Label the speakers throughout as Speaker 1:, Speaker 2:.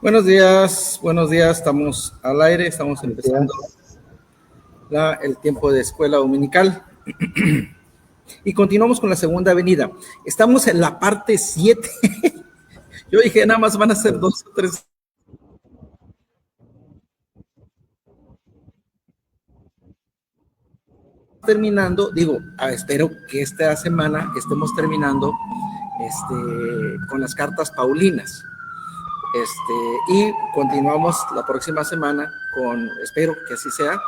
Speaker 1: Buenos días, estamos al aire, estamos empezando el tiempo de escuela dominical y continuamos con la segunda avenida. Estamos en la parte 7. Yo dije, nada más van a ser 2 o 3. Terminando, espero que esta semana estemos terminando con las cartas paulinas. Y continuamos la próxima semana con, espero que así sea,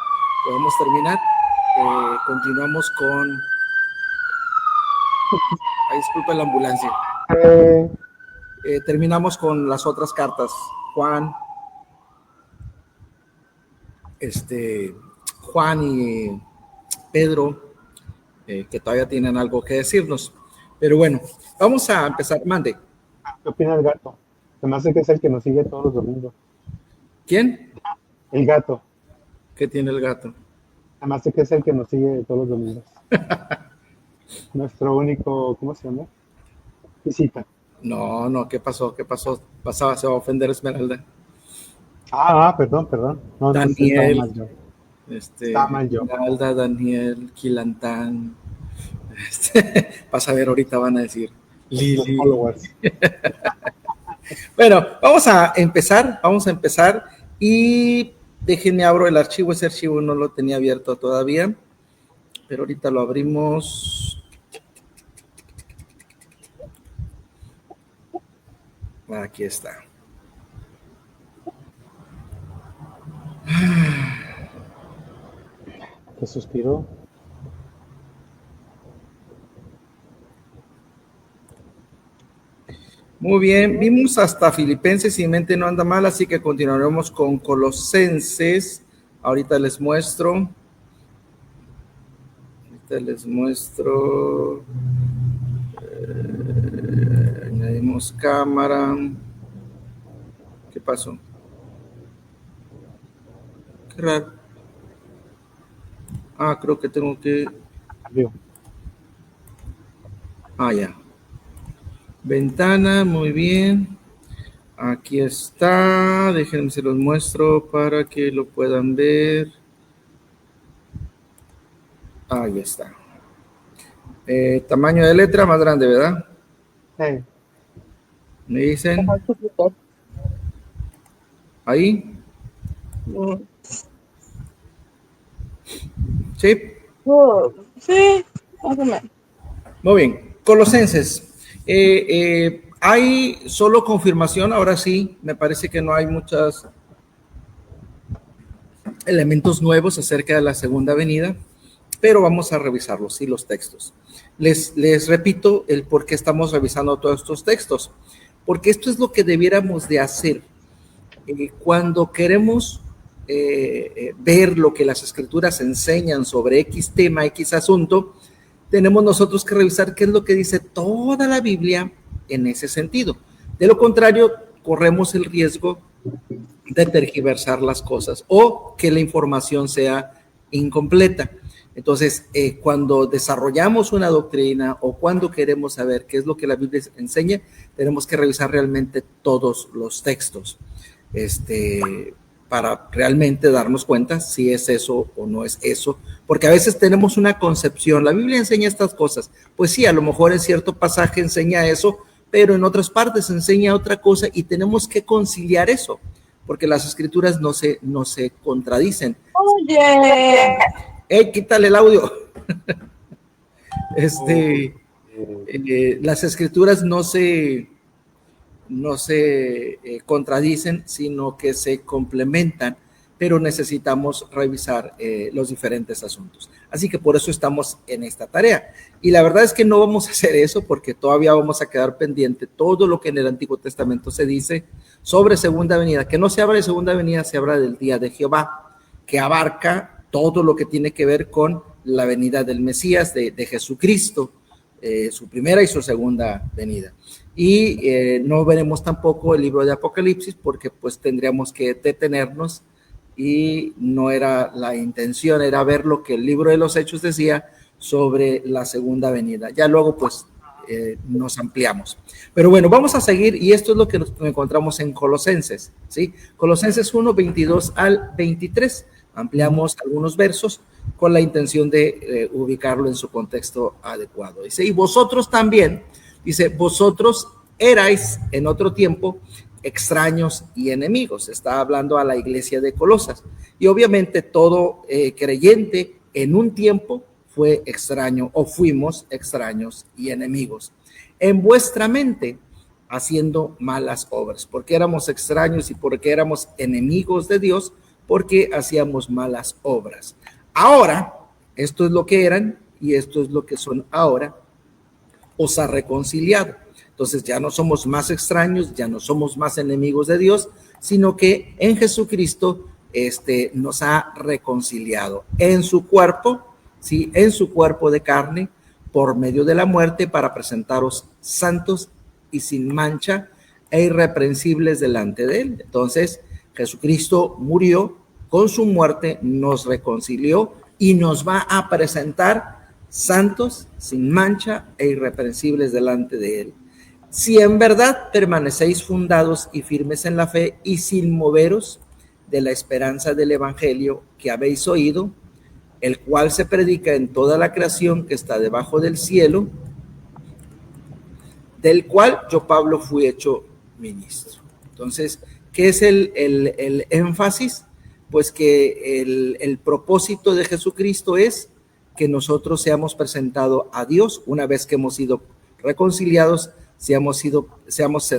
Speaker 1: podemos terminar. Continuamos con, disculpa la ambulancia. Terminamos con las otras cartas, Juan y Pedro, que todavía tienen algo que decirnos. Pero bueno, vamos a empezar. Mande.
Speaker 2: ¿Qué opina el gato? Se me hace que es el que nos sigue todos los domingos.
Speaker 1: ¿Quién?
Speaker 2: El gato.
Speaker 1: ¿Qué tiene el gato?
Speaker 2: Se me hace que es el que nos sigue todos los domingos. Nuestro único, ¿cómo se llama? Visita.
Speaker 1: No, ¿qué pasó? ¿Qué pasó? Se va a ofender Esmeralda.
Speaker 2: Perdón.
Speaker 1: No, Daniel.
Speaker 2: Está mal yo.
Speaker 1: Esmeralda, Daniel, Quilantán. Vas a ver, ahorita van a decir Lili. Bueno, vamos a empezar y déjenme abro el archivo. Ese archivo no lo tenía abierto todavía, pero ahorita lo abrimos. Aquí está.
Speaker 2: ¿Qué suspiró?
Speaker 1: Muy bien, vimos hasta Filipenses y mi mente no anda mal, así que continuaremos con Colosenses. Ahorita les muestro. Añadimos cámara. ¿Qué pasó? Qué raro. Creo que tengo que... ya. Ventana, muy bien. Aquí está. Déjenme se los muestro para que lo puedan ver. Ahí está. Tamaño de letra más grande, ¿verdad?
Speaker 2: Sí.
Speaker 1: ¿Me dicen? ¿Ahí? ¿Sí?
Speaker 3: Sí, más o menos.
Speaker 1: Muy bien. Colosenses. Hay solo confirmación, ahora sí, me parece que no hay muchos elementos nuevos acerca de la segunda venida, pero vamos a revisarlos, sí, los textos. Les repito el por qué estamos revisando todos estos textos, porque esto es lo que debiéramos de hacer cuando queremos ver lo que las escrituras enseñan sobre X tema, X asunto. Tenemos nosotros que revisar qué es lo que dice toda la Biblia en ese sentido. De lo contrario, corremos el riesgo de tergiversar las cosas o que la información sea incompleta. Entonces, cuando desarrollamos una doctrina o cuando queremos saber qué es lo que la Biblia enseña, tenemos que revisar realmente todos los textos para realmente darnos cuenta si es eso o no es eso, porque a veces tenemos una concepción, la Biblia enseña estas cosas, pues sí, a lo mejor en cierto pasaje enseña eso, pero en otras partes enseña otra cosa y tenemos que conciliar eso, porque las escrituras no se contradicen.
Speaker 3: Oye,
Speaker 1: Quítale el audio. Las escrituras no se contradicen, sino que se complementan, pero necesitamos revisar los diferentes asuntos. Así que por eso estamos en esta tarea. Y la verdad es que no vamos a hacer eso porque todavía vamos a quedar pendiente todo lo que en el Antiguo Testamento se dice sobre segunda venida. Que no se habla de segunda venida, se habla del día de Jehová, que abarca todo lo que tiene que ver con la venida del Mesías, de Jesucristo, su primera y su segunda venida. Y no veremos tampoco el libro de Apocalipsis porque pues tendríamos que detenernos y no era la intención, era ver lo que el libro de los Hechos decía sobre la segunda venida. Ya luego pues nos ampliamos. Pero bueno, vamos a seguir y esto es lo que nos encontramos en Colosenses, ¿sí? Colosenses 1, 22 al 23. Ampliamos algunos versos con la intención de ubicarlo en su contexto adecuado. Dice, y vosotros también, dice, vosotros erais en otro tiempo extraños y enemigos. Está hablando a la iglesia de Colosas. Y obviamente todo creyente en un tiempo fue extraño o fuimos extraños y enemigos. En vuestra mente, haciendo malas obras. Porque éramos extraños y porque éramos enemigos de Dios, porque hacíamos malas obras. Ahora, esto es lo que eran y esto es lo que son ahora, os ha reconciliado. Entonces ya no somos más extraños, ya no somos más enemigos de Dios, sino que en Jesucristo nos ha reconciliado en su cuerpo, ¿sí? En su cuerpo de carne, por medio de la muerte, para presentaros santos y sin mancha e irreprensibles delante de él. Entonces, Jesucristo murió, con su muerte nos reconcilió y nos va a presentar santos, sin mancha e irreprensibles delante de él. Si en verdad permanecéis fundados y firmes en la fe y sin moveros de la esperanza del evangelio que habéis oído, el cual se predica en toda la creación que está debajo del cielo, del cual yo, Pablo, fui hecho ministro. Entonces, ¿qué es el énfasis? Pues que el propósito de Jesucristo es que nosotros seamos presentados a Dios una vez que hemos sido reconciliados,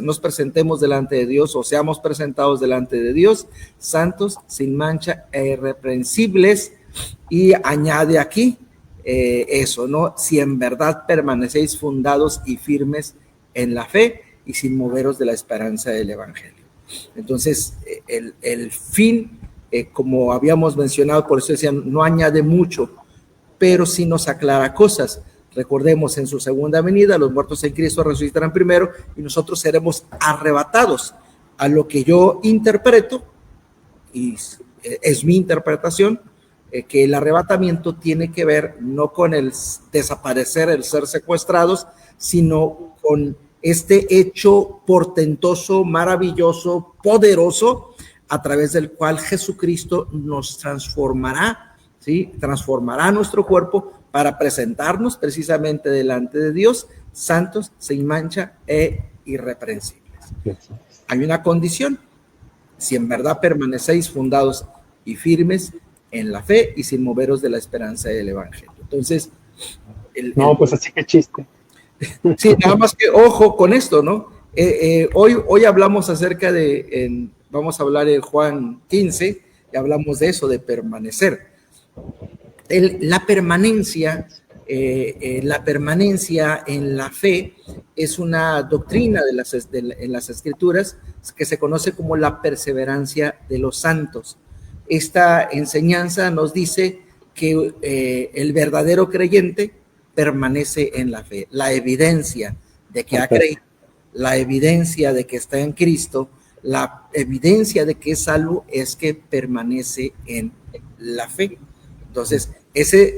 Speaker 1: nos presentemos delante de Dios o seamos presentados delante de Dios, santos, sin mancha e irreprensibles. Y añade aquí eso, ¿no? Si en verdad permanecéis fundados y firmes en la fe y sin moveros de la esperanza del evangelio. Entonces, el fin, como habíamos mencionado, por eso decían, no añade mucho, pero sí nos aclara cosas. Recordemos, en su segunda venida, los muertos en Cristo resucitarán primero y nosotros seremos arrebatados. A lo que yo interpreto, y es mi interpretación, que el arrebatamiento tiene que ver no con el desaparecer, el ser secuestrados, sino con este hecho portentoso, maravilloso, poderoso, a través del cual Jesucristo nos transformará, ¿sí? Transformará nuestro cuerpo para presentarnos precisamente delante de Dios, santos, sin mancha e irreprensibles. Hay una condición: si en verdad permanecéis fundados y firmes en la fe y sin moveros de la esperanza del evangelio. Entonces,
Speaker 2: pues así que chiste.
Speaker 1: Sí, nada más que ojo con esto, ¿no? Hoy hablamos acerca vamos a hablar en Juan 15, y hablamos de eso, de permanecer. La permanencia en la fe es una doctrina en las Escrituras que se conoce como la perseverancia de los santos. Esta enseñanza nos dice que el verdadero creyente permanece en la fe. La evidencia de que ha creído, la evidencia de que está en Cristo, la evidencia de que es salvo es que permanece en la fe. Entonces,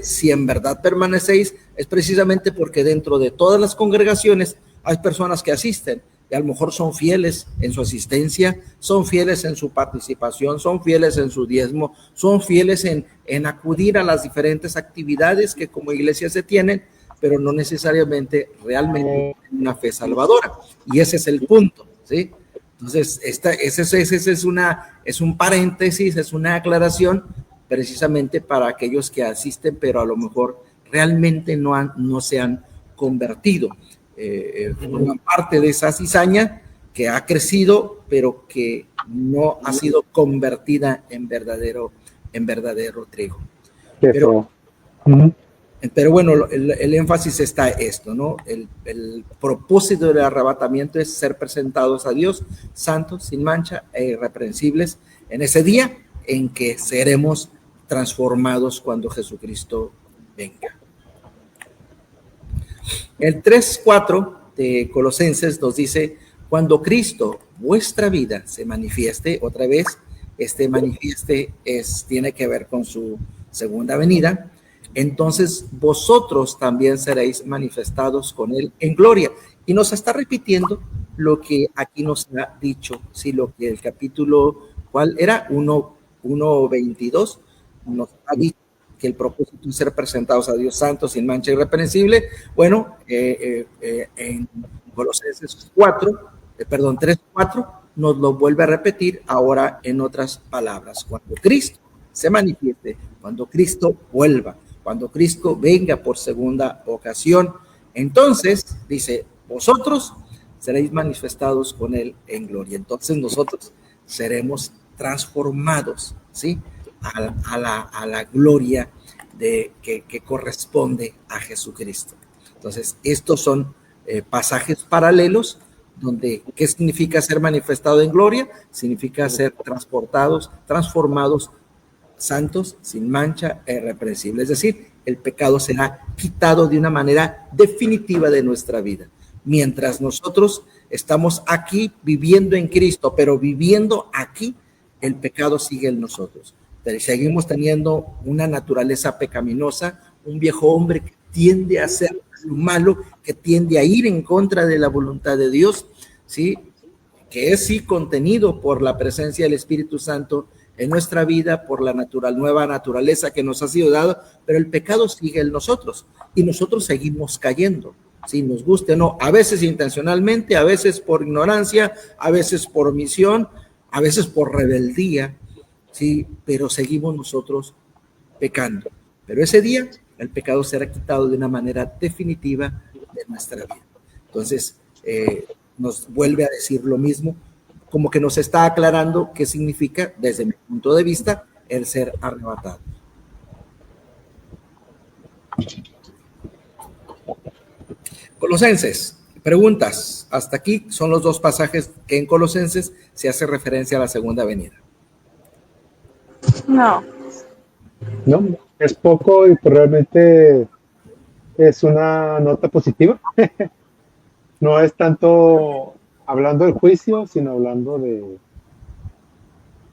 Speaker 1: si en verdad permanecéis, es precisamente porque dentro de todas las congregaciones hay personas que asisten y a lo mejor son fieles en su asistencia, son fieles en su participación, son fieles en su diezmo, son fieles en acudir a las diferentes actividades que como iglesia se tienen, pero no necesariamente realmente una fe salvadora. Y ese es el punto, ¿sí? Entonces, ese es un paréntesis, es una aclaración precisamente para aquellos que asisten, pero a lo mejor realmente no se han convertido. Forman parte de esa cizaña que ha crecido, pero que no ha sido convertida en verdadero trigo. Pero bueno, el énfasis está esto, ¿no? El propósito del arrebatamiento es ser presentados a Dios, santos, sin mancha e irreprensibles, en ese día en que seremos transformados cuando Jesucristo venga. El 3:4 de Colosenses nos dice: cuando Cristo, vuestra vida, se manifieste, otra vez, manifieste tiene que ver con su segunda venida, entonces vosotros también seréis manifestados con él en gloria. Y nos está repitiendo lo que aquí nos ha dicho, sí, lo que el capítulo, ¿cuál era? 1:22, nos ha dicho que el propósito es ser presentados a Dios santo, sin mancha, irreprensible. Bueno, en Colosenses 3:4, nos lo vuelve a repetir ahora en otras palabras. Cuando Cristo se manifieste, cuando Cristo vuelva, cuando Cristo venga por segunda ocasión, entonces, dice, vosotros seréis manifestados con él en gloria. Entonces nosotros seremos transformados, ¿sí? A la gloria que corresponde a Jesucristo. Entonces, estos son pasajes paralelos donde, ¿qué significa ser manifestado en gloria? Significa ser transportados, transformados, santos, sin mancha e irreprensible. Es decir, el pecado será quitado de una manera definitiva de nuestra vida. Mientras nosotros estamos aquí viviendo en Cristo, pero viviendo aquí, el pecado sigue en nosotros. Seguimos teniendo una naturaleza pecaminosa, un viejo hombre que tiende a hacer lo malo, que tiende a ir en contra de la voluntad de Dios, ¿sí? Que es sí contenido por la presencia del Espíritu Santo en nuestra vida, por la nueva naturaleza que nos ha sido dada, pero el pecado sigue en nosotros y nosotros seguimos cayendo, si nos guste o no, a veces intencionalmente, a veces por ignorancia, a veces por omisión, a veces por rebeldía, sí, pero seguimos nosotros pecando. Pero ese día el pecado será quitado de una manera definitiva de nuestra vida. Entonces, nos vuelve a decir lo mismo, como que nos está aclarando qué significa, desde mi punto de vista, el ser arrebatado. Colosenses, preguntas. Hasta aquí son los dos pasajes que en Colosenses se hace referencia a la segunda venida.
Speaker 3: No.
Speaker 2: No, es poco y pues realmente es una nota positiva. No es tanto hablando del juicio, sino hablando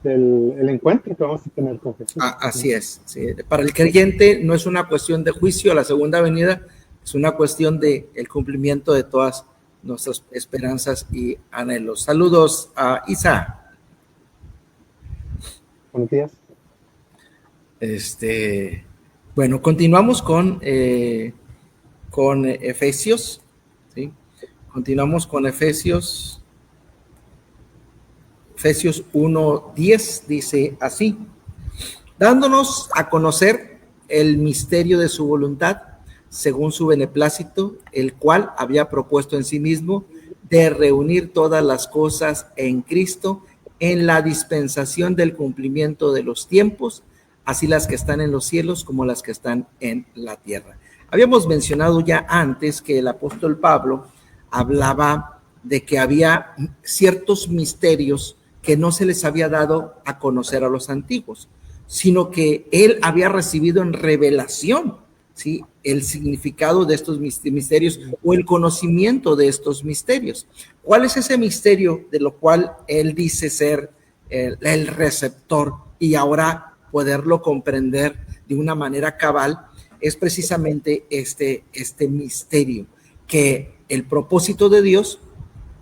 Speaker 2: del encuentro que vamos a tener con Jesús.
Speaker 1: Así es. Sí. Para el creyente no es una cuestión de juicio a la segunda venida, es una cuestión de el cumplimiento de todas nuestras esperanzas y anhelos. Saludos a Isa.
Speaker 2: Buenos días.
Speaker 1: Bueno, continuamos con Efesios, ¿sí? Continuamos con Efesios 1:10, dice así: dándonos a conocer el misterio de su voluntad, según su beneplácito, el cual había propuesto en sí mismo de reunir todas las cosas en Cristo, en la dispensación del cumplimiento de los tiempos, así las que están en los cielos como las que están en la tierra. Habíamos mencionado ya antes que el apóstol Pablo hablaba de que había ciertos misterios que no se les había dado a conocer a los antiguos, sino que él había recibido en revelación, ¿sí?, el significado de estos misterios o el conocimiento de estos misterios. ¿Cuál es ese misterio de lo cual él dice ser el receptor y ahora poderlo comprender de una manera cabal? Es precisamente este misterio, que el propósito de Dios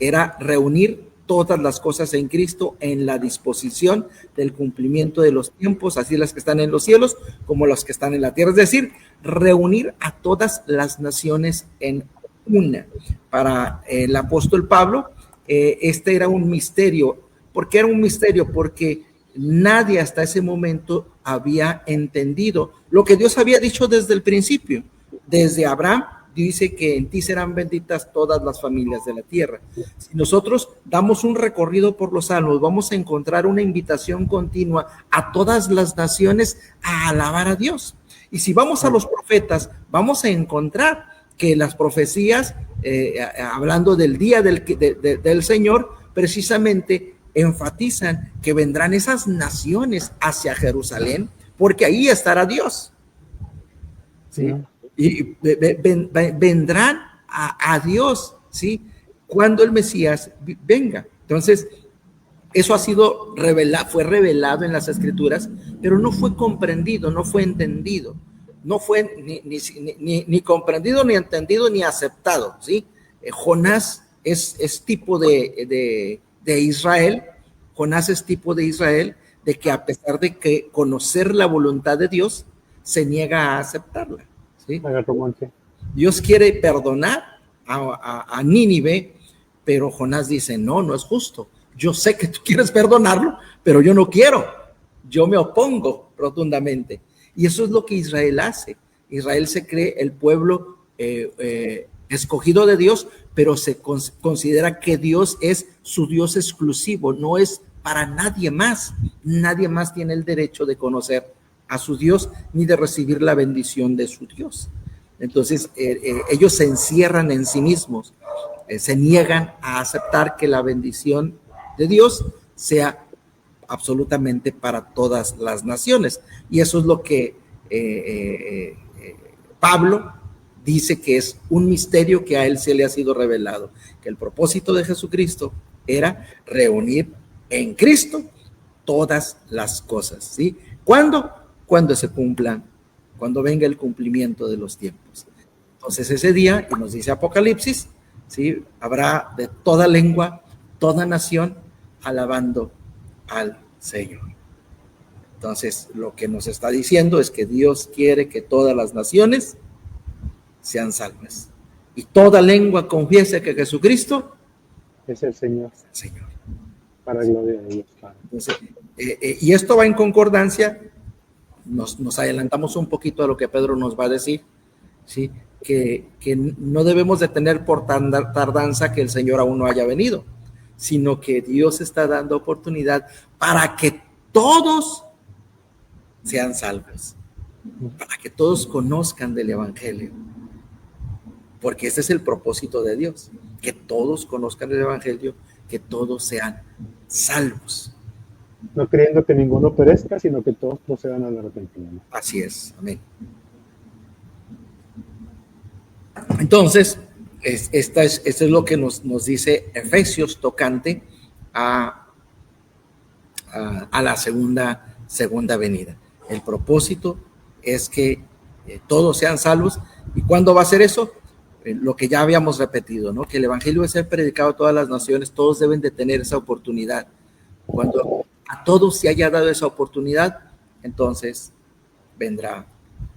Speaker 1: era reunir todas las cosas en Cristo en la disposición del cumplimiento de los tiempos, así las que están en los cielos como las que están en la tierra, es decir, reunir a todas las naciones en una. Para el apóstol Pablo, este era un misterio. ¿Por qué era un misterio? Porque nadie hasta ese momento había entendido lo que Dios había dicho desde el principio. Desde Abraham dice que en ti serán benditas todas las familias de la tierra. Si nosotros damos un recorrido por los salmos, vamos a encontrar una invitación continua a todas las naciones a alabar a Dios. Y si vamos a los profetas, vamos a encontrar que las profecías, hablando del día del Señor, precisamente enfatizan que vendrán esas naciones hacia Jerusalén, porque ahí estará Dios. ¿Sí? Y vendrán a Dios, ¿sí?, cuando el Mesías venga. Entonces, eso ha sido fue revelado en las Escrituras, pero no fue comprendido, no fue entendido. no fue ni comprendido, ni entendido, ni aceptado, ¿sí? Jonás es tipo de Israel. Jonás es tipo de Israel, de que a pesar de que conocer la voluntad de Dios, se niega a aceptarla, ¿sí? Dios quiere perdonar a Nínive, pero Jonás dice, no es justo. Yo sé que tú quieres perdonarlo, pero yo no quiero. Yo me opongo rotundamente. Y eso es lo que Israel hace. Israel se cree el pueblo escogido de Dios, pero se considera que Dios es su Dios exclusivo, no es para nadie más. Nadie más tiene el derecho de conocer a su Dios ni de recibir la bendición de su Dios. Entonces, ellos se encierran en sí mismos, se niegan a aceptar que la bendición de Dios sea absolutamente para todas las naciones. Y eso es lo que Pablo dice que es un misterio que a él se le ha sido revelado, que el propósito de Jesucristo era reunir en Cristo todas las cosas, ¿sí? ¿Cuándo? Cuando se cumplan, cuando venga el cumplimiento de los tiempos. Entonces ese día, y nos dice Apocalipsis, ¿sí? Habrá de toda lengua, toda nación, alabando al Señor. Entonces, lo que nos está diciendo es que Dios quiere que todas las naciones sean salvas. Y toda lengua confiese que Jesucristo
Speaker 2: es el Señor.
Speaker 1: Es el Señor.
Speaker 2: Para gloria de Dios.
Speaker 1: Entonces, y esto va en concordancia, nos adelantamos un poquito a lo que Pedro nos va a decir, ¿sí? Que no debemos de tener por tardanza que el Señor aún no haya venido, sino que Dios está dando oportunidad para que todos sean salvos, para que todos conozcan del Evangelio, porque ese es el propósito de Dios, que todos conozcan el Evangelio, que todos sean salvos.
Speaker 2: No creyendo que ninguno perezca, sino que todos procedan al arrepentimiento.
Speaker 1: Así es, amén. Entonces, esto es lo que nos dice Efesios tocante a la segunda venida. El propósito es que todos sean salvos. ¿Y cuándo va a ser eso? Lo que ya habíamos repetido, ¿no? Que el evangelio debe ser predicado a todas las naciones, todos deben de tener esa oportunidad. Cuando a todos se haya dado esa oportunidad, entonces vendrá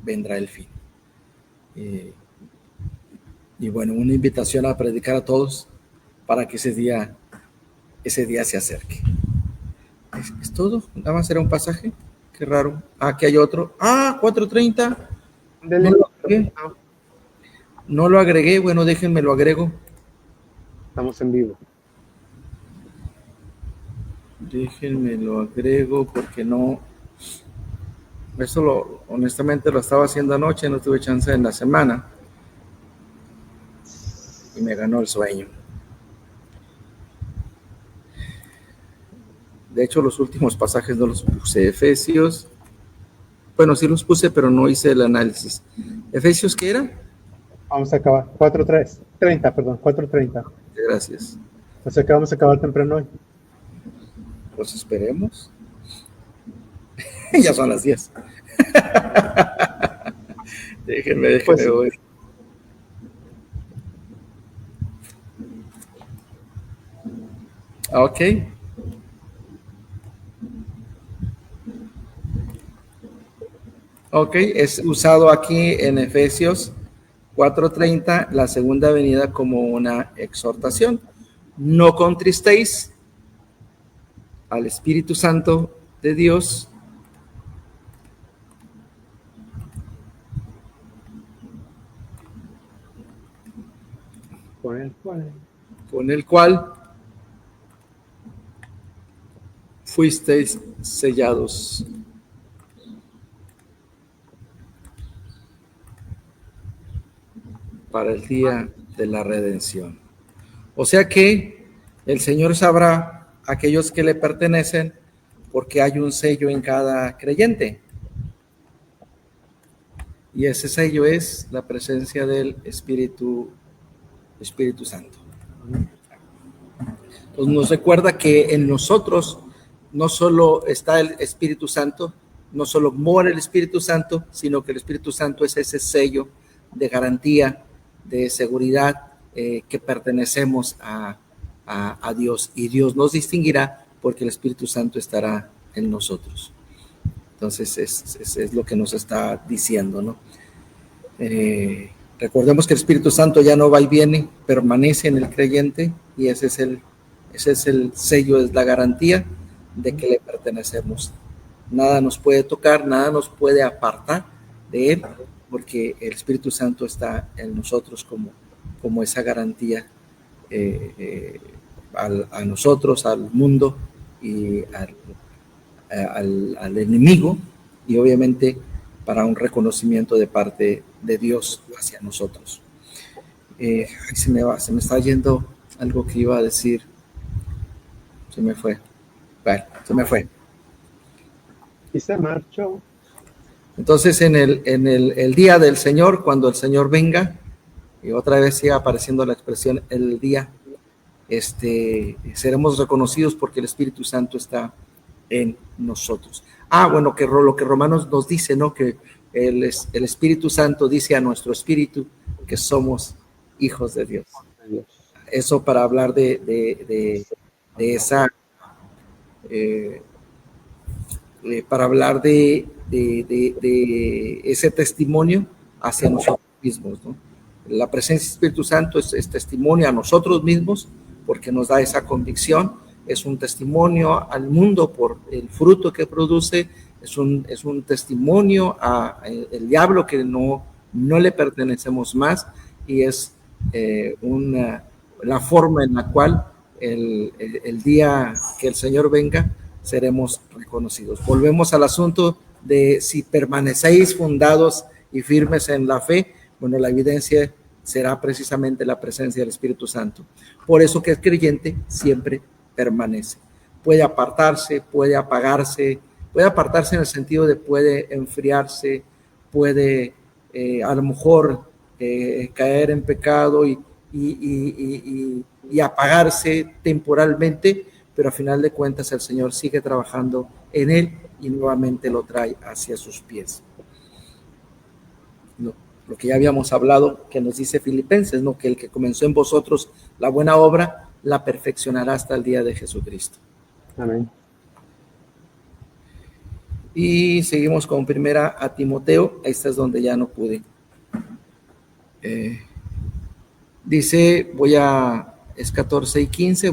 Speaker 1: el fin. Y bueno, una invitación a predicar a todos para que ese día se acerque. ¿Es todo? Nada más era un pasaje. Qué raro. Aquí hay otro. 4:30. No lo agregué. Bueno, déjenme lo agrego.
Speaker 2: Estamos en vivo.
Speaker 1: Déjenme lo agrego porque no. Eso honestamente lo estaba haciendo anoche, no tuve chance en la semana. Y me ganó el sueño. De hecho, los últimos pasajes no los puse. Efesios, bueno, sí los puse, pero no hice el análisis. ¿Efesios qué era?
Speaker 2: Vamos a acabar. 4:30.
Speaker 1: Gracias.
Speaker 2: O sea que vamos a acabar temprano hoy.
Speaker 1: Pues esperemos. Ya son las 10. déjenme
Speaker 2: Pues,
Speaker 1: voy. Ok. Ok, es usado aquí en Efesios 4:30, la segunda venida, como una exhortación. No contristéis al Espíritu Santo de Dios, con el cual fuisteis sellados para el día de la redención. O sea que el Señor sabrá a aquellos que le pertenecen, porque hay un sello en cada creyente. Y ese sello es la presencia del Espíritu Santo. Entonces nos recuerda que en nosotros no solo está el Espíritu Santo, no solo mora el Espíritu Santo, sino que el Espíritu Santo es ese sello de garantía, de seguridad, que pertenecemos a Dios, y Dios nos distinguirá porque el Espíritu Santo estará en nosotros. Entonces es lo que nos está diciendo, ¿no? Recordemos que el Espíritu Santo ya no va y viene, permanece en el creyente, y ese es el sello, es la garantía de que le pertenecemos. Nada nos puede tocar, nada nos puede apartar de él, porque el Espíritu Santo está en nosotros como esa garantía, a nosotros, al mundo y al enemigo, y obviamente para un reconocimiento de parte de Dios hacia nosotros. Se me está yendo algo que iba a decir. Se me fue. Bueno, se me fue.
Speaker 2: Y se marchó.
Speaker 1: Entonces, en el día del Señor, cuando el Señor venga, y otra vez siga apareciendo la expresión el día, seremos reconocidos porque el Espíritu Santo está en nosotros. Bueno, lo que Romanos nos dice, ¿no? Que el Espíritu Santo dice a nuestro espíritu que somos hijos de Dios. Eso para hablar de esa, para hablar de ese testimonio hacia nosotros mismos, ¿no? La presencia del Espíritu Santo es testimonio a nosotros mismos, porque nos da esa convicción. Es un testimonio al mundo por el fruto que produce, es un testimonio al diablo que no le pertenecemos más, y es la forma en la cual el día que el Señor venga seremos reconocidos. Volvemos al asunto de si permanecéis fundados y firmes en la fe. Bueno, la evidencia será precisamente la presencia del Espíritu Santo. Por eso que el creyente siempre permanece. Puede apartarse, puede apagarse, puede apartarse en el sentido de puede enfriarse, puede a lo mejor caer en pecado y apagarse temporalmente, pero a final de cuentas el Señor sigue trabajando en él y nuevamente lo trae hacia sus pies. Lo que ya habíamos hablado, que nos dice Filipenses, ¿no? Que el que comenzó en vosotros la buena obra, la perfeccionará hasta el día de Jesucristo.
Speaker 2: Amén.
Speaker 1: Y seguimos con primera a Timoteo. Esta es donde ya no pude. Dice, es 14 y 15,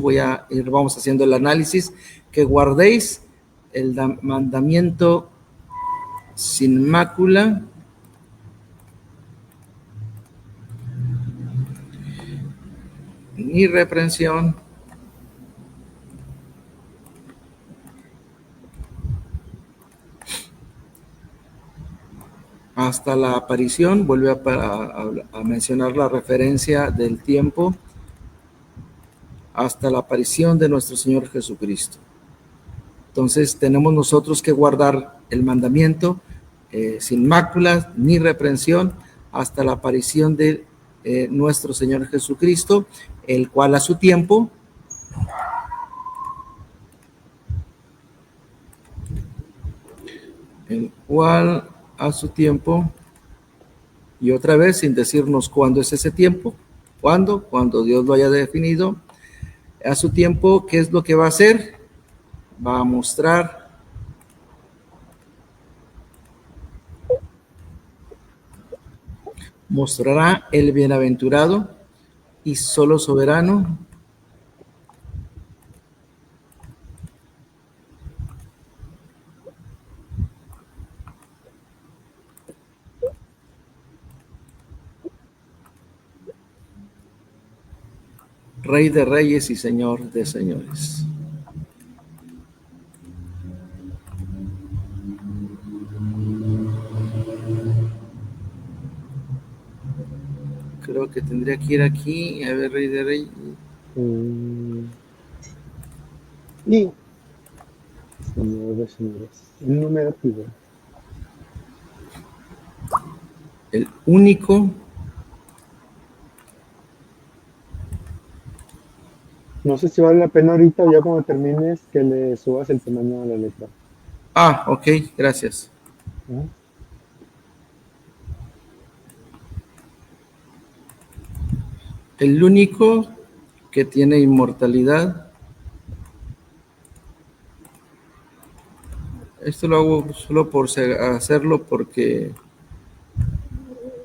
Speaker 1: vamos haciendo el análisis, que guardéis el mandamiento sin mácula, ni reprensión, hasta la aparición. Vuelve a mencionar la referencia del tiempo, hasta la aparición de nuestro Señor Jesucristo. Entonces tenemos nosotros que guardar el mandamiento sin máculas ni reprensión hasta la aparición de nuestro Señor Jesucristo, el cual a su tiempo y otra vez sin decirnos cuándo es ese tiempo, cuando Dios lo haya definido, a su tiempo, ¿qué es lo que va a hacer? Va a mostrará el bienaventurado y solo soberano Rey de reyes y Señor de señores. Creo que tendría que ir aquí, a ver, Rey de reyes.
Speaker 2: Y Señor de señores, el numerativo.
Speaker 1: El único.
Speaker 2: No sé si vale la pena ahorita, ya cuando termines, que le subas el tamaño a la letra.
Speaker 1: Ah, ok, gracias.
Speaker 2: ¿no?
Speaker 1: El único que tiene inmortalidad. Esto lo hago solo por hacerlo porque...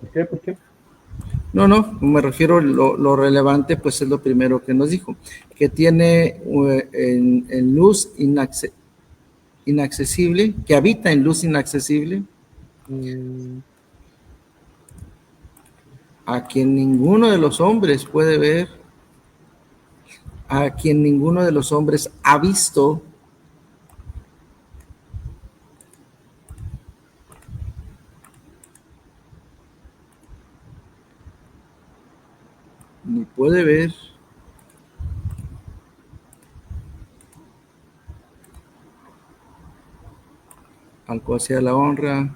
Speaker 2: ¿Por qué? ¿Por qué?
Speaker 1: No, me refiero lo relevante, pues es lo primero que nos dijo, que tiene en luz inaccesible, que habita en luz inaccesible,
Speaker 2: Mm,
Speaker 1: a quien ninguno de los hombres puede ver, a quien ninguno de los hombres ha visto, ni puede ver, al cual sea la honra,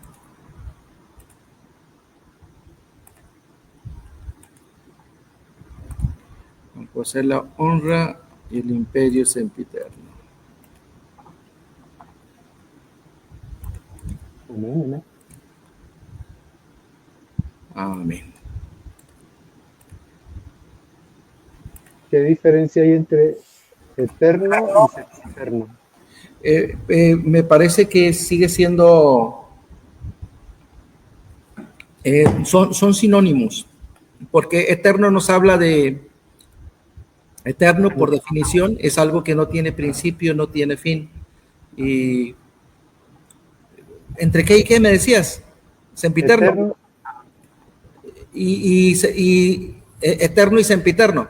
Speaker 1: al cual sea la honra y el imperio sempiterno.
Speaker 2: amén, amén.
Speaker 1: Amén.
Speaker 2: ¿Qué diferencia hay entre eterno y sempiterno?
Speaker 1: Me parece que sigue siendo, son sinónimos, porque eterno nos habla de, eterno por definición es algo que no tiene principio, no tiene fin. Y ¿entre qué y qué me decías? Sempiterno.
Speaker 2: Eterno,
Speaker 1: Eterno y sempiterno.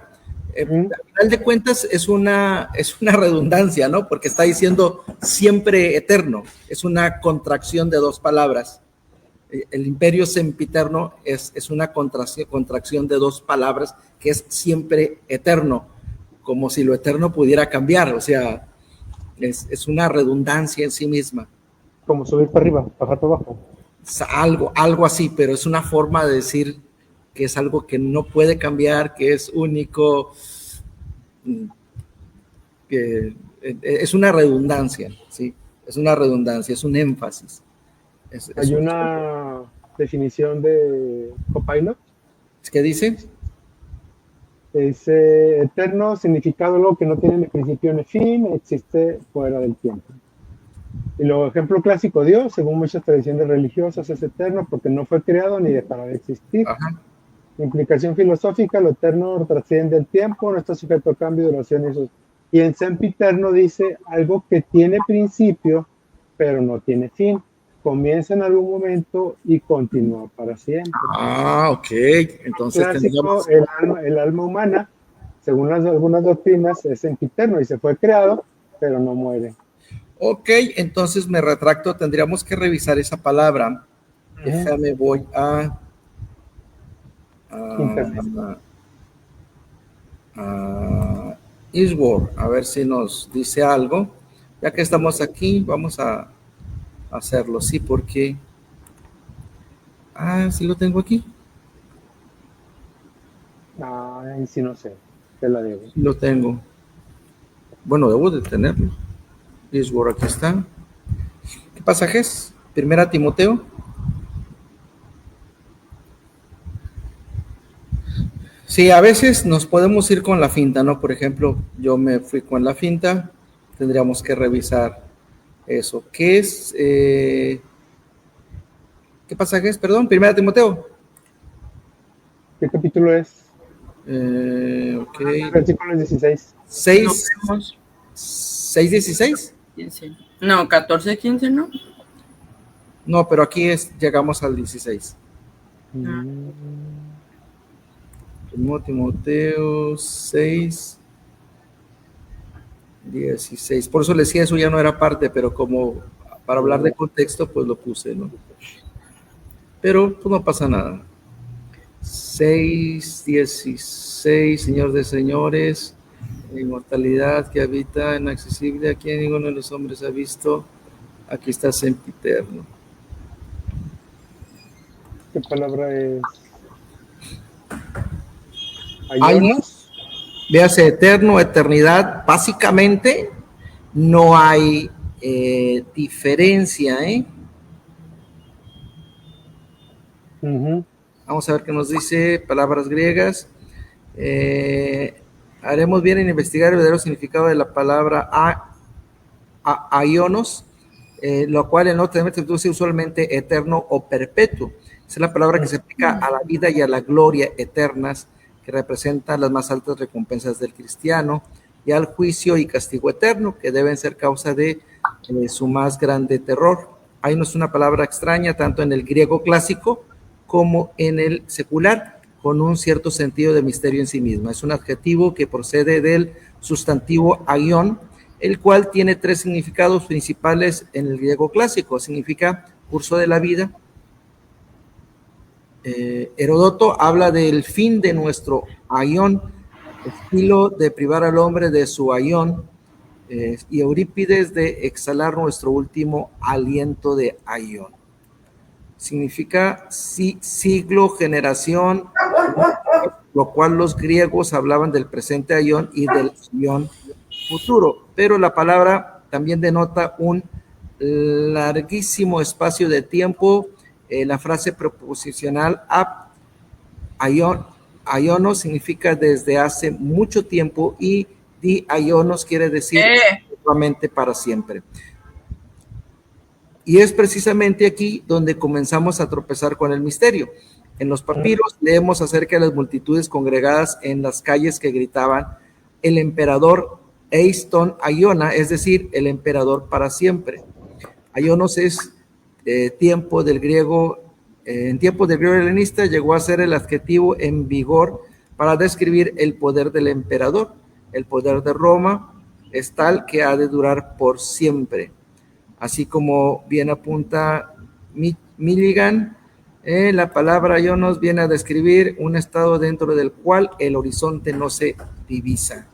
Speaker 2: mm,
Speaker 1: Al final de cuentas es una redundancia, ¿no? Porque está diciendo siempre eterno. Es una contracción de dos palabras. El imperio sempiterno es una contracción de dos palabras que es siempre eterno, como si lo eterno pudiera cambiar. O sea, es una redundancia en sí misma.
Speaker 2: como subir para arriba, bajar para abajo.
Speaker 1: Algo así, pero es una forma de decir que es algo que no puede cambiar, que es único, que es una redundancia, ¿sí? Es una redundancia, es un énfasis.
Speaker 2: Hay una definición de Copaino.
Speaker 1: ¿Qué dice?
Speaker 2: Dice, eterno, significado algo que no tiene ni principio ni fin, existe fuera del tiempo. Y luego, ejemplo clásico, Dios, según muchas tradiciones religiosas, es eterno porque no fue creado ni dejará de existir.
Speaker 1: Ajá.
Speaker 2: Implicación filosófica, lo eterno trasciende el tiempo, no está sujeto a cambio, duración y eso. Y en sempiterno dice algo que tiene principio, pero no tiene fin. Comienza en algún momento y continúa para siempre.
Speaker 1: Ah, ok. Entonces
Speaker 2: Clásico,
Speaker 1: tendríamos...
Speaker 2: el alma humana, según algunas doctrinas, es sempiterno y se fue creado, pero no muere.
Speaker 1: Ok, entonces me retracto, tendríamos que revisar esa palabra. Déjame, voy
Speaker 2: Internet.
Speaker 1: a Eastward, a ver si nos dice algo. Ya que estamos aquí, vamos a hacerlo, sí, porque... Ah, sí lo tengo aquí.
Speaker 2: Ay, sí, no sé, te la debo.
Speaker 1: Sí lo tengo. Bueno, debo de tenerlo. Eastward, aquí está. ¿Qué pasaje es? Primera Timoteo. Sí, a veces nos podemos ir con la finta, ¿no? Por ejemplo, yo me fui con la finta, tendríamos que revisar eso. ¿Qué es? ¿Qué pasaje es? Perdón, Primera Timoteo.
Speaker 2: ¿Qué capítulo es?
Speaker 1: Ok.
Speaker 2: Versículo 16.
Speaker 1: 6,
Speaker 3: No vemos
Speaker 1: 6:16.
Speaker 3: 15. No, 14, 15, ¿no?
Speaker 1: No, pero aquí llegamos al 16. Timoteo 6, 16. Por eso le decía, eso ya no era parte, pero como para hablar de contexto, pues lo puse, ¿no? Pero pues no pasa nada. 6, 16, Señor de señores, inmortalidad que habita inaccesible, a quien ninguno de los hombres ha visto. Aquí está sempiterno.
Speaker 2: ¿Qué palabra es?
Speaker 1: Véase eterno, eternidad. Básicamente no hay diferencia, ¿eh?
Speaker 2: Ujú.
Speaker 1: Vamos a ver qué nos dice palabras griegas. Haremos bien en investigar el verdadero significado de la palabra aionos, lo cual en otro se traduce usualmente eterno o perpetuo. Esa es la palabra que se aplica a la vida y a la gloria eternas, que representan las más altas recompensas del cristiano, y al juicio y castigo eterno, que deben ser causa de su más grande terror. Ainos es una palabra extraña tanto en el griego clásico como en el secular, con un cierto sentido de misterio en sí misma. Es un adjetivo que procede del sustantivo aion, el cual tiene tres significados principales en el griego clásico. Significa curso de la vida. Heródoto habla del fin de nuestro aion, estilo de privar al hombre de su aion, y Eurípides de exhalar nuestro último aliento de aion. Significa siglo, generación, lo cual los griegos hablaban del presente aion y del aion futuro, pero la palabra también denota un larguísimo espacio de tiempo. La frase preposicional aionos significa desde hace mucho tiempo, y di aionos quiere decir nuevamente para siempre. Y es precisamente aquí donde comenzamos a tropezar con el misterio. En los papiros leemos acerca de las multitudes congregadas en las calles que gritaban: el emperador Eiston Aiona, es decir, el emperador para siempre. Aionos es tiempo del griego, en tiempos del griego helenista llegó a ser el adjetivo en vigor para describir el poder del emperador. El poder de Roma es tal que ha de durar por siempre. Así como bien apunta Milligan, la palabra aionos viene a describir un estado dentro del cual el horizonte no se divisa.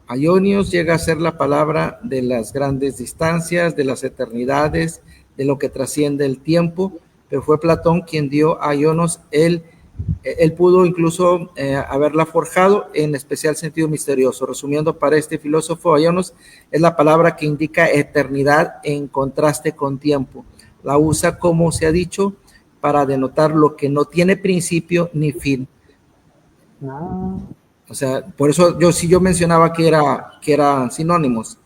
Speaker 1: Aionios llega a ser la palabra de las grandes distancias, de las eternidades, de lo que trasciende el tiempo, pero fue Platón quien dio a aionos. Él pudo incluso haberla forjado en especial sentido misterioso. Resumiendo, para este filósofo, aionos es la palabra que indica eternidad en contraste con tiempo. La usa, como se ha dicho, para denotar lo que no tiene principio ni fin. O sea, por eso yo mencionaba que eran sinónimos.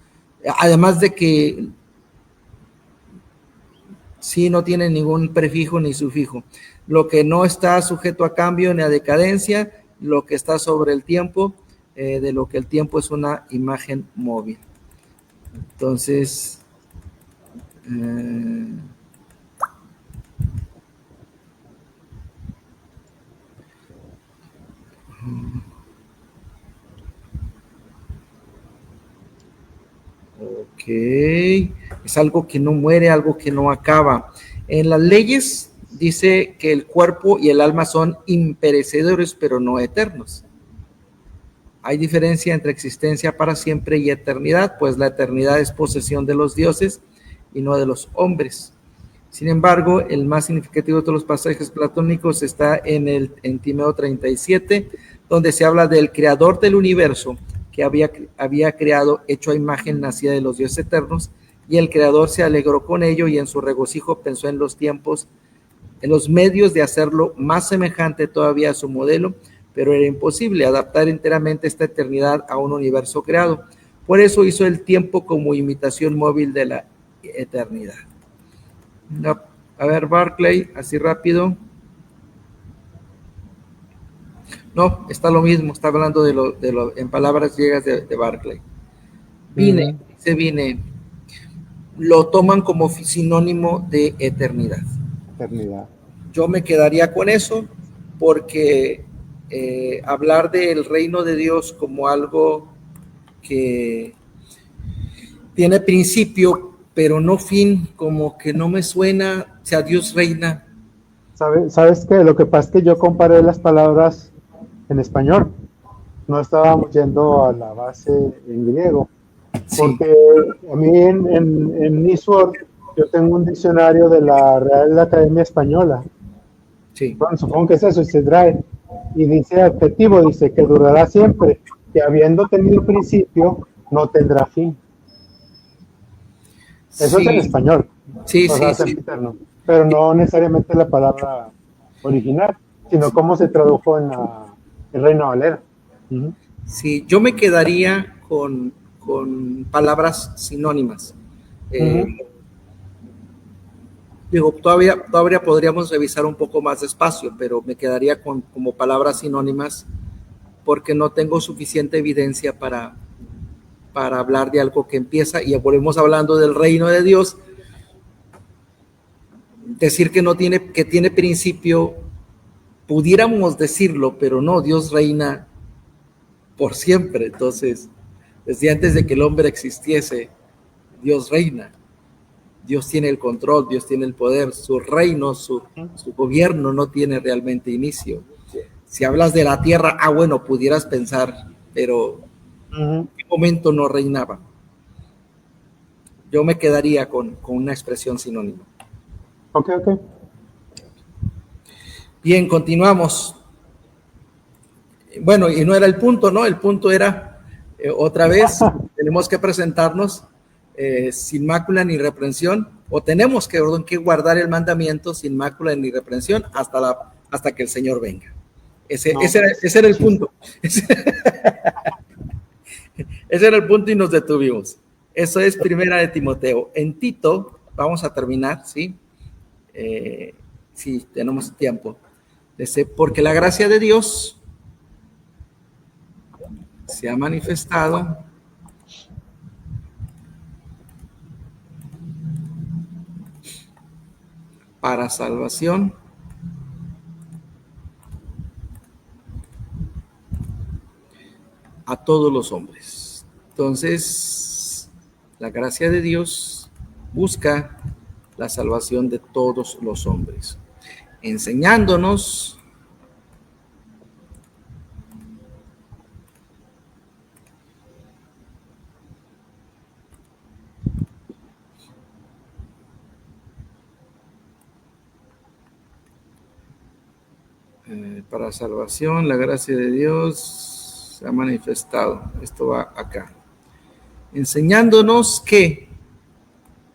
Speaker 1: Además de que sí no tiene ningún prefijo ni sufijo. Lo que no está sujeto a cambio ni a decadencia, lo que está sobre el tiempo, de lo que el tiempo es una imagen móvil. Entonces, ok, es algo que no muere, algo que no acaba. En las leyes dice que el cuerpo y el alma son imperecedores, pero no eternos. Hay diferencia entre existencia para siempre y eternidad, pues la eternidad es posesión de los dioses y no de los hombres. Sin embargo, el más significativo de todos los pasajes platónicos está en Timeo 37, donde se habla del creador del universo, que había creado, hecho a imagen nacida de los dioses eternos, y el creador se alegró con ello y en su regocijo pensó en los tiempos, en los medios de hacerlo más semejante todavía a su modelo, pero era imposible adaptar enteramente esta eternidad a un universo creado. Por eso hizo el tiempo como imitación móvil de la eternidad. No, a ver, Barclay, así rápido. No, está lo mismo, está hablando de lo en palabras griegas de Barclay. Vine, dice vine, lo toman como sinónimo de eternidad.
Speaker 2: Eternidad.
Speaker 1: Yo me quedaría con eso, porque hablar del reino de Dios como algo que tiene principio, pero no fin, como que no me suena, o sea, Dios reina.
Speaker 2: ¿Sabes qué? Lo que pasa es que yo comparé las palabras en español, no estábamos yendo a la base en griego, porque sí. A mí en Nisword yo tengo un diccionario de la Real Academia Española.
Speaker 1: Sí.
Speaker 2: Bueno, supongo que es eso, y dice adjetivo, dice que durará siempre, que habiendo tenido principio, no tendrá fin. Eso
Speaker 1: Sí,
Speaker 2: es en español,
Speaker 1: sí,
Speaker 2: o sea,
Speaker 1: sí, sí.
Speaker 2: sempiterno, pero no necesariamente la palabra original, sino cómo se tradujo en Reina Valera. Ujú.
Speaker 1: Sí, yo me quedaría con palabras sinónimas. Eh,
Speaker 2: Ujú.
Speaker 1: Digo, todavía podríamos revisar un poco más despacio, pero me quedaría como palabras sinónimas porque no tengo suficiente evidencia para hablar de algo que empieza, y volvemos hablando del reino de Dios, decir que tiene principio, pudiéramos decirlo, pero no, Dios reina por siempre. Entonces, desde antes de que el hombre existiese, Dios reina. Dios tiene el control, Dios tiene el poder, su reino, su gobierno no tiene realmente inicio. Si hablas de la tierra, bueno, pudieras pensar, pero
Speaker 2: Ujú.
Speaker 1: ¿en qué momento no reinaba? Yo me quedaría con una expresión sinónima.
Speaker 2: Ok, ok.
Speaker 1: Bien, continuamos. Bueno, y no era el punto, ¿no? El punto era, otra vez, tenemos que presentarnos sin mácula ni reprensión, o tenemos que guardar el mandamiento sin mácula ni reprensión hasta que el Señor venga.
Speaker 2: No,
Speaker 1: Ese era el
Speaker 2: chiste.
Speaker 1: punto. Ese era el punto y nos detuvimos. Eso es Primera de Timoteo. En Tito, vamos a terminar, ¿sí? Sí, tenemos tiempo. Porque la gracia de Dios se ha manifestado para salvación a todos los hombres. Entonces, la gracia de Dios busca la salvación de todos los hombres, enseñándonos para salvación. La gracia de Dios se ha manifestado. Esto va acá. Enseñándonos que,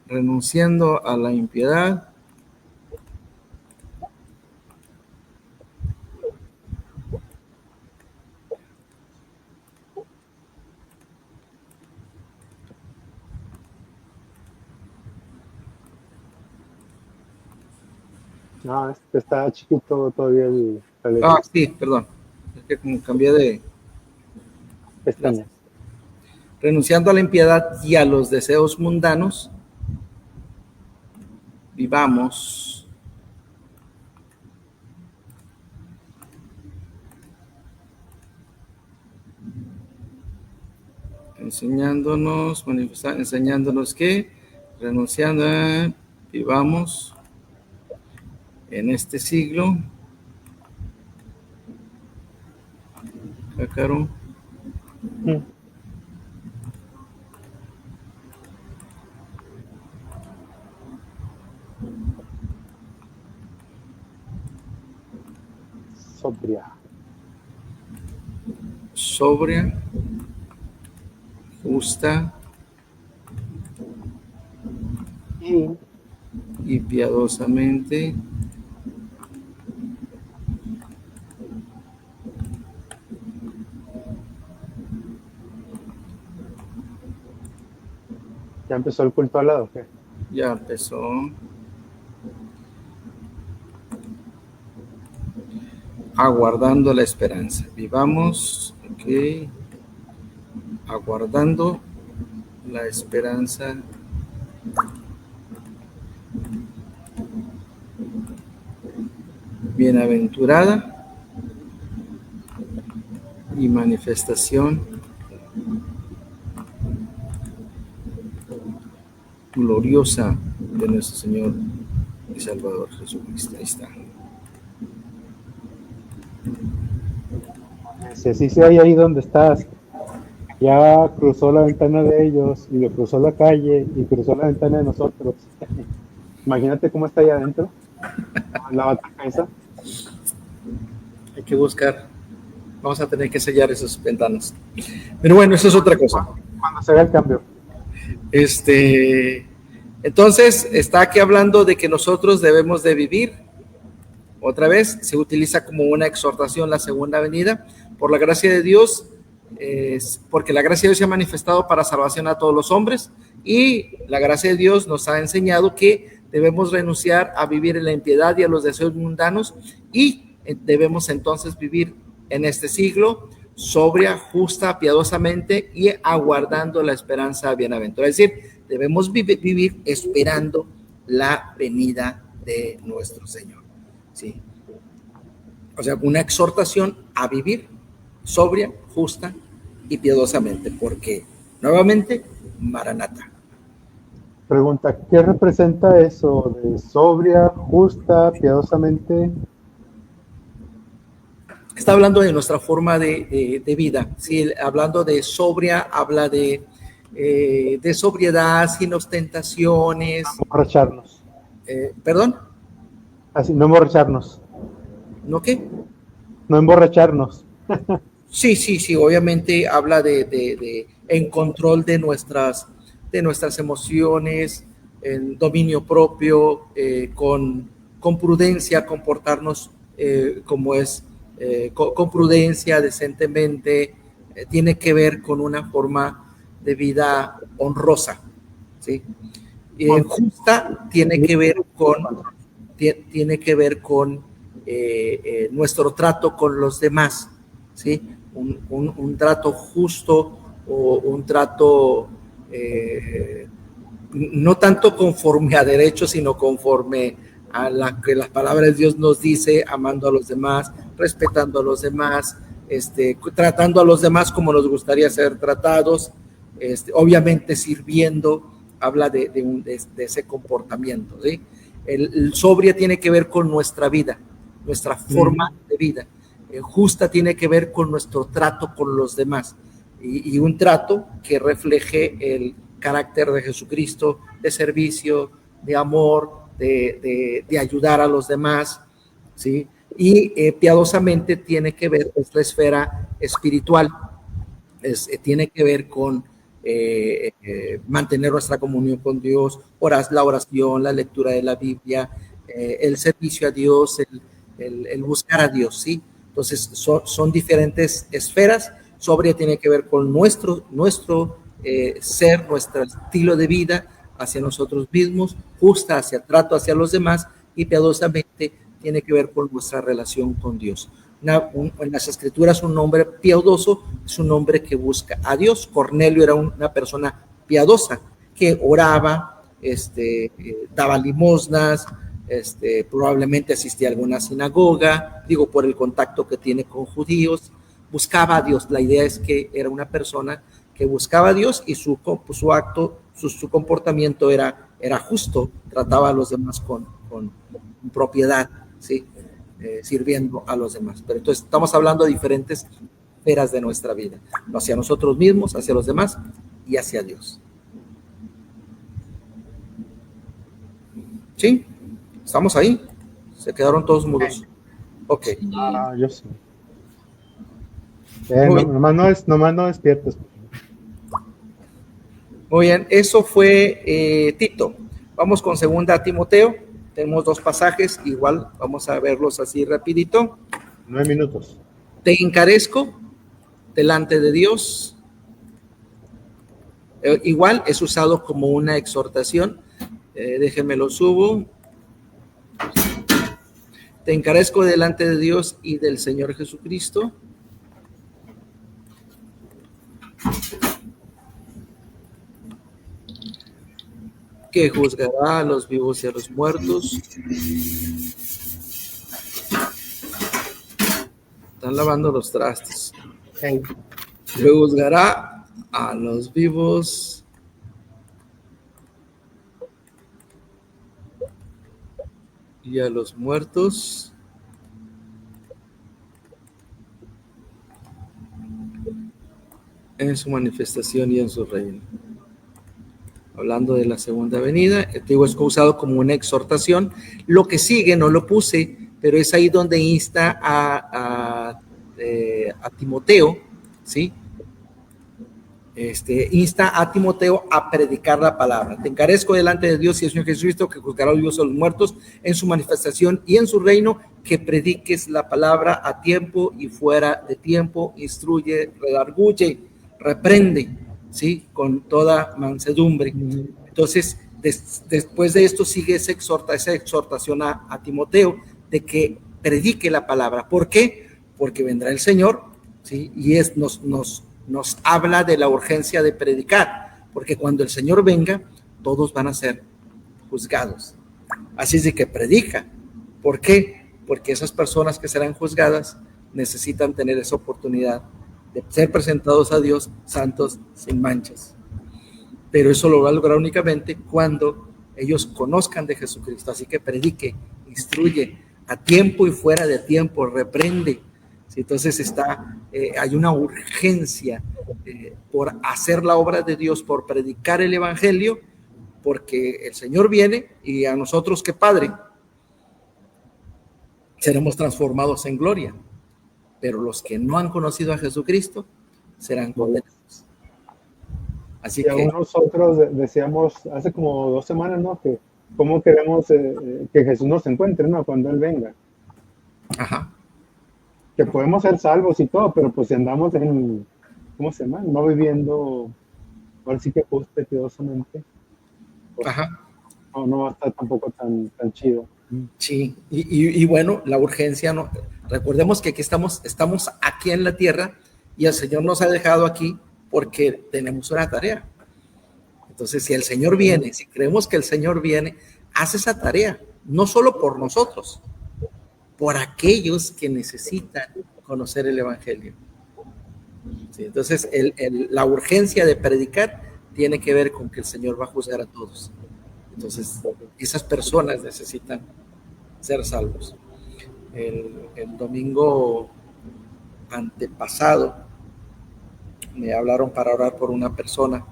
Speaker 1: renunciando a la impiedad,
Speaker 2: No, está chiquito todavía la letra.
Speaker 1: sí, perdón, es que como cambié de
Speaker 2: Pestañas.
Speaker 1: renunciando a la impiedad y a los deseos mundanos, vivamos enseñándonos que, renunciando a, vivamos en este siglo, Cácaro,
Speaker 2: Mm. Sobria.
Speaker 1: sobria, justa
Speaker 2: Y
Speaker 1: y piadosamente
Speaker 2: ya empezó el culto al lado, ¿qué?
Speaker 1: ya empezó. Aguardando la esperanza. Vivamos, ok, aguardando la esperanza bienaventurada y manifestación gloriosa de nuestro Señor y Salvador Jesucristo. Ahí está.
Speaker 2: Si así se hay ahí donde estás, ya cruzó la ventana de ellos y le cruzó la calle y cruzó la ventana de nosotros. Imagínate cómo está ahí adentro, la bataca esa.
Speaker 1: Hay que buscar. Vamos a tener que sellar esas ventanas. Pero bueno, eso es otra cosa.
Speaker 2: Cuando se haga el cambio.
Speaker 1: Entonces, está aquí hablando de que nosotros debemos de vivir. Otra vez, se utiliza como una exhortación la segunda venida. Por la gracia de Dios, porque la gracia de Dios se ha manifestado para salvación a todos los hombres, y la gracia de Dios nos ha enseñado que debemos renunciar a vivir en la impiedad y a los deseos mundanos, y debemos entonces vivir en este siglo sobria, justa, piadosamente y aguardando la esperanza bienaventurada. Es decir, debemos vivir esperando la venida de nuestro Señor. ¿Sí? O sea, una exhortación a vivir sobria, justa y piadosamente, porque nuevamente, Maranatha.
Speaker 2: Pregunta, ¿qué representa eso de sobria, justa, piadosamente?
Speaker 1: Está hablando de nuestra forma de vida. ¿Sí? Hablando de sobria, habla de sobriedad, sin ostentaciones.
Speaker 2: No emborracharnos.
Speaker 1: ¿Perdón?
Speaker 2: Así, no emborracharnos.
Speaker 1: ¿No qué?
Speaker 2: No emborracharnos.
Speaker 1: Sí, obviamente habla de en control de nuestras emociones, en dominio propio, con prudencia, comportarnos como es, con prudencia, decentemente. Tiene que ver con una forma de vida honrosa, ¿sí? Justa tiene que ver con nuestro trato con los demás, ¿sí? Un trato justo, o un trato no tanto conforme a derecho, sino conforme a la que la palabra de Dios nos dice, amando a los demás, respetando a los demás, tratando a los demás como nos gustaría ser tratados, obviamente sirviendo. Habla de ese comportamiento, ¿sí? El sobria tiene que ver con nuestra vida, nuestra forma de vida. Justa tiene que ver con nuestro trato con los demás, y un trato que refleje el carácter de Jesucristo, de servicio, de amor, de ayudar a los demás, ¿sí? Y piadosamente tiene que ver con la esfera espiritual, tiene que ver con mantener nuestra comunión con Dios, la oración, la lectura de la Biblia, el servicio a Dios, el buscar a Dios, ¿sí? Entonces son diferentes esferas. Sobria tiene que ver con nuestro ser, nuestro estilo de vida hacia nosotros mismos, justa hacia trato hacia los demás, y piadosamente tiene que ver con nuestra relación con Dios. En las escrituras, un hombre piadoso es un hombre que busca a Dios. Cornelio era una persona piadosa que oraba, daba limosnas, probablemente asistía a alguna sinagoga, digo, por el contacto que tiene con judíos, buscaba a Dios. La idea es que era una persona que buscaba a Dios, y su acto, su comportamiento era justo, trataba a los demás con propiedad, ¿sí? Sirviendo a los demás. Pero entonces estamos hablando de diferentes esferas de nuestra vida, hacia nosotros mismos, hacia los demás y hacia Dios. ¿Sí? ¿Estamos ahí? Se quedaron todos mudos. Ok.
Speaker 2: Yo sí. Nomás no despiertes.
Speaker 1: Muy bien, eso fue Tito. Vamos con segunda Timoteo. Tenemos 2 pasajes, igual vamos a verlos así rapidito.
Speaker 2: 9 minutos.
Speaker 1: Te encarezco delante de Dios. Igual es usado como una exhortación. Déjenme lo subo. Te encarezco delante de Dios y del Señor Jesucristo, que juzgará a los vivos y a los muertos. Están lavando los trastes.
Speaker 2: Hey.
Speaker 1: Que juzgará a los vivos y a los muertos. En su manifestación y en su reino. Hablando de la segunda venida, digo, es usado como una exhortación. Lo que sigue no lo puse, pero es ahí donde insta a Timoteo, ¿sí? insta a Timoteo a predicar la palabra. Te encarezco delante de Dios y el Señor Jesucristo, que juzgará a los vivos y a los muertos en su manifestación y en su reino, que prediques la palabra a tiempo y fuera de tiempo, instruye, redarguye, reprende, ¿sí? Con toda mansedumbre. Entonces, después de esto sigue esa exhortación a Timoteo de que predique la palabra. ¿Por qué? Porque vendrá el Señor, ¿sí? Y nos habla de la urgencia de predicar, porque cuando el Señor venga, todos van a ser juzgados. Así es de que predica. ¿Por qué? Porque esas personas que serán juzgadas necesitan tener esa oportunidad de ser presentados a Dios santos, sin manchas. Pero eso lo va a lograr únicamente cuando ellos conozcan de Jesucristo. Así que predique, instruye, a tiempo y fuera de tiempo, reprende. Entonces hay una urgencia por hacer la obra de Dios, por predicar el evangelio, porque el Señor viene y a nosotros, que Padre, seremos transformados en gloria, pero los que no han conocido a Jesucristo serán condenados. Así
Speaker 2: que nosotros decíamos hace como 2 semanas, ¿no? Que cómo queremos que Jesús nos encuentre, ¿no? Cuando Él venga.
Speaker 1: Ajá.
Speaker 2: Que podemos ser salvos y todo, pero pues si andamos ¿cómo se llama? No viviendo, ahora sí que justo y piadosamente, pues,
Speaker 1: ajá,
Speaker 2: no va a estar tampoco tan chido.
Speaker 1: Sí, y bueno, la urgencia, no, recordemos que aquí estamos aquí en la tierra y el Señor nos ha dejado aquí porque tenemos una tarea. Entonces, si el Señor viene, si creemos que el Señor viene, hace esa tarea, no solo por nosotros, por aquellos que necesitan conocer el evangelio. Sí, entonces, la urgencia de predicar tiene que ver con que el Señor va a juzgar a todos. Entonces, esas personas necesitan ser salvos. El domingo antepasado me hablaron para orar por una persona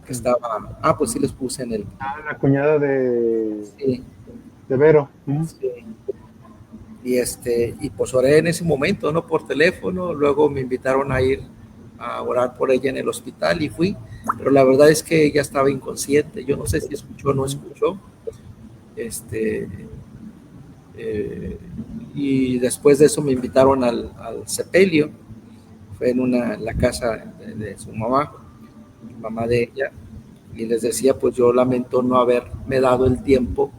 Speaker 1: que estaba, pues sí les puse en
Speaker 2: la cuñada de Vero.
Speaker 1: Sí. Y pues oré en ese momento, ¿no? Por teléfono. Luego me invitaron a ir a orar por ella en el hospital y fui, pero la verdad es que ella estaba inconsciente. Yo no sé si escuchó o no escuchó. Y después de eso me invitaron al sepelio. Fue en la casa de su mamá de ella, y les decía, pues yo lamento no haberme dado el tiempo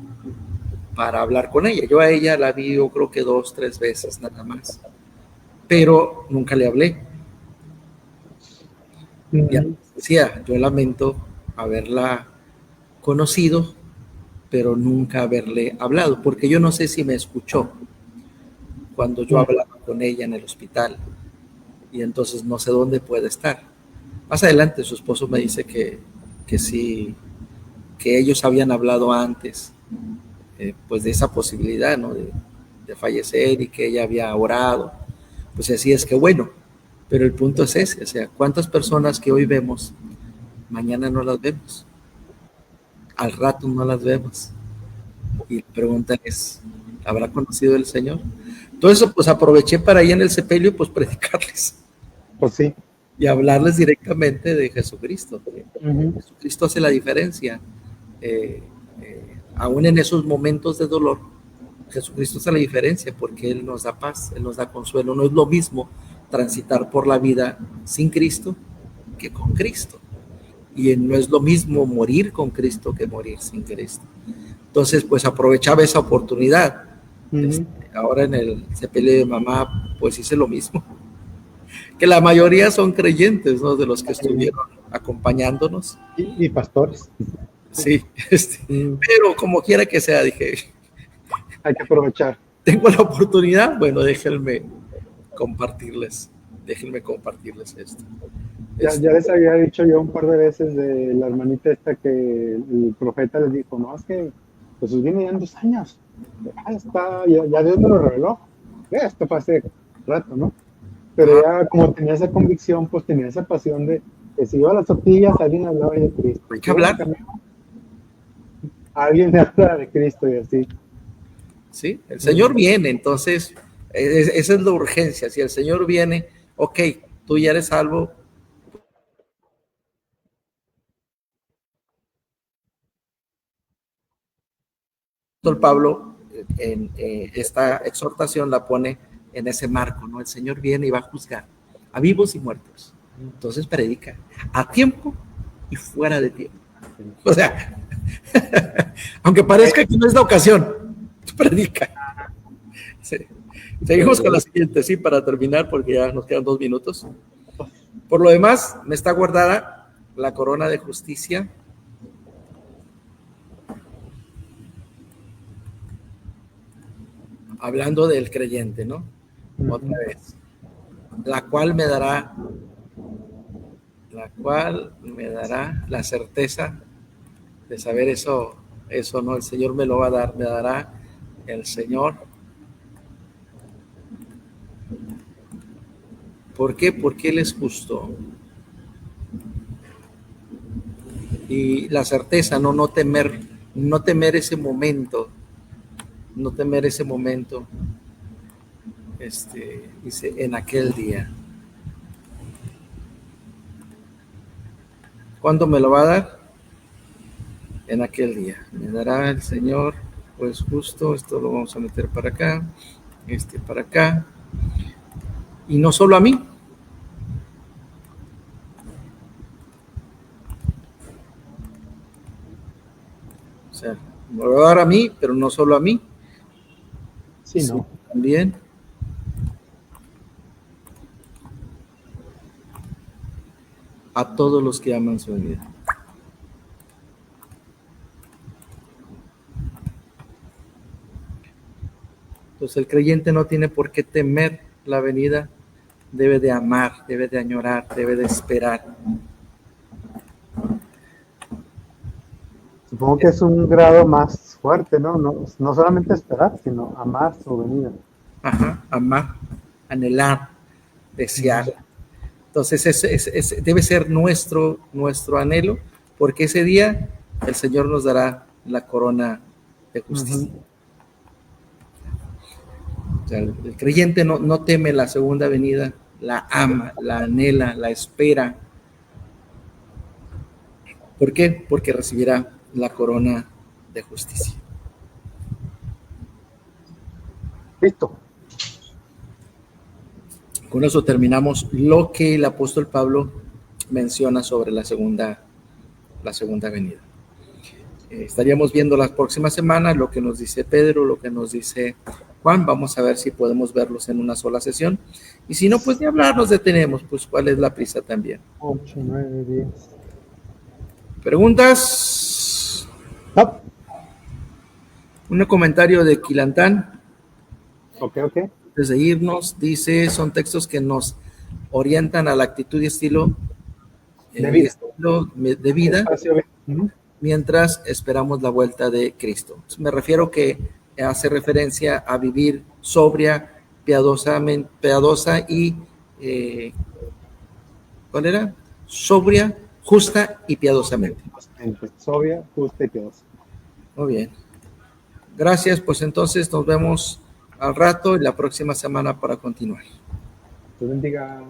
Speaker 1: para hablar con ella. Yo a ella la vi, yo creo que 2, 3 veces nada más, pero nunca le hablé. Ya decía, yo lamento haberla conocido, pero nunca haberle hablado, porque yo no sé si me escuchó cuando yo hablaba con ella en el hospital, y entonces no sé dónde puede estar. Más adelante su esposo me dice que sí, que ellos habían hablado antes, pues de esa posibilidad, ¿no? De fallecer, y que ella había orado. Pues así es que bueno, pero el punto es ese, o sea, ¿cuántas personas que hoy vemos, mañana no las vemos? Al rato no las vemos. Y la pregunta es, ¿habrá conocido el Señor? Entonces, pues aproveché para ir en el sepelio, pues predicarles.
Speaker 2: Pues sí.
Speaker 1: Y hablarles directamente de Jesucristo. Jesucristo hace la diferencia. Aún en esos momentos de dolor, Jesucristo hace la diferencia, porque Él nos da paz, Él nos da consuelo. No es lo mismo transitar por la vida sin Cristo que con Cristo. Y no es lo mismo morir con Cristo que morir sin Cristo. Entonces, pues aprovechaba esa oportunidad. Ahora en el sepelio de mamá, pues hice lo mismo. Que la mayoría son creyentes, ¿no? De los que estuvieron acompañándonos.
Speaker 2: Y pastores.
Speaker 1: Sí, pero como quiera que sea, dije,
Speaker 2: hay que aprovechar.
Speaker 1: Tengo la oportunidad, bueno, déjenme compartirles esto.
Speaker 2: Ya les había dicho yo un par de veces de la hermanita esta que el profeta les dijo, no, es que Jesús viene ya en 2 años. Ya Dios me lo reveló. Esto fue hace rato, ¿no? Pero ya como tenía esa convicción, pues tenía esa pasión de que si iba a las tortillas, alguien hablaba de Cristo.
Speaker 1: Hay que hablar.
Speaker 2: Alguien habla de Cristo y así.
Speaker 1: Sí, el Señor viene, entonces esa es la urgencia. Si el Señor viene, ok, tú ya eres salvo, apóstol Pablo en esta exhortación la pone en ese marco, ¿no? El Señor viene y va a juzgar a vivos y muertos. Entonces predica a tiempo y fuera de tiempo. O sea, aunque parezca que no es la ocasión, predica. Sí. Seguimos con la siguiente, sí, para terminar, porque ya nos quedan 2 minutos. Por lo demás, me está guardada la corona de justicia. Hablando del creyente, ¿no? Otra vez. La cual me dará la certeza de saber eso, ¿no? El Señor me lo va a dar, me dará el Señor. ¿Por qué? Porque Él es justo. Y la certeza, no temer ese momento, dice, en aquel día. ¿Cuándo me lo va a dar? En aquel día. Me dará el Señor, pues justo, esto lo vamos a meter para acá, para acá. Y no solo a mí. O sea, me lo va a dar a mí, pero no solo a mí.
Speaker 2: Sí, no.
Speaker 1: También a todos los que aman su vida. Entonces el creyente no tiene por qué temer la venida, debe de amar, debe de añorar, debe de esperar.
Speaker 2: Supongo que es un grado más fuerte, ¿no? No solamente esperar, sino amar su venida.
Speaker 1: Ajá, amar, anhelar, desear. Entonces debe ser nuestro anhelo, porque ese día el Señor nos dará la corona de justicia. O sea, el creyente no teme la segunda venida, la ama, la anhela, la espera. ¿Por qué? Porque recibirá la corona de justicia.
Speaker 2: Listo.
Speaker 1: Con eso terminamos lo que el apóstol Pablo menciona sobre la segunda venida. Estaríamos viendo la próxima semana lo que nos dice Pedro, lo que nos dice Juan. Vamos a ver si podemos verlos en una sola sesión. Y si no, pues ni hablar, nos detenemos. Pues cuál es la prisa también.
Speaker 2: 8, 9, 10.
Speaker 1: ¿Preguntas?
Speaker 2: No.
Speaker 1: Un comentario de Quilantán.
Speaker 2: Ok.
Speaker 1: Antes de irnos, dice, son textos que nos orientan a la actitud y estilo de vida mientras esperamos la vuelta de Cristo. Me refiero que hace referencia a vivir sobria, piadosa y ¿cuál era? Sobria, justa y piadosamente.
Speaker 2: Sobria, justa y piadosa.
Speaker 1: Muy bien. Gracias, pues entonces nos vemos al rato y la próxima semana para continuar.
Speaker 2: Te bendiga.